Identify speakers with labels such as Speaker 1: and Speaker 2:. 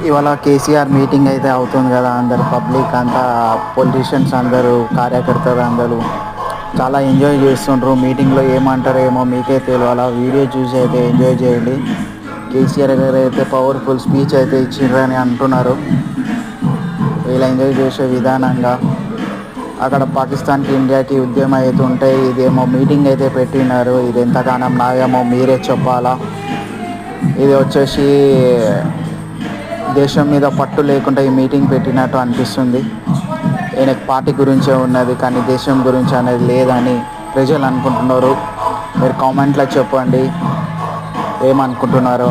Speaker 1: ఇవాళ కేసీఆర్ మీటింగ్ అయితే అవుతుంది కదా, అందరు పబ్లిక్ అంతా, పొలిటీషియన్స్ అందరూ, కార్యకర్తలు అందరూ చాలా ఎంజాయ్ చేస్తుండ్రు. మీటింగ్లో ఏమంటారో ఏమో మీకే తెలియాలా, వీడియో చూసి అయితే ఎంజాయ్ చేయండి. కేసీఆర్ గారు అయితే పవర్ఫుల్ స్పీచ్ అయితే ఇచ్చిండ్రని అంటున్నారు. వీళ్ళు ఎంజాయ్ చేసే విధానంగా అక్కడ పాకిస్తాన్కి ఇండియాకి ఉద్యమం అయితే ఉంటాయి. ఇదేమో మీటింగ్ అయితే పెట్టినారు. ఇది ఎంతగానో న్యాయమో మీరే చెప్పాలా. ఇది వచ్చేసి దేశం మీద పట్టు లేకుండా ఈ మీటింగ్ పెట్టినట్టు అనిపిస్తుంది. ఈయనకి పార్టీ గురించే ఉన్నది కానీ దేశం గురించి అనేది లేదని ప్రజలు అనుకుంటున్నారు. మీరు కామెంట్లో చెప్పండి ఏమనుకుంటున్నారో.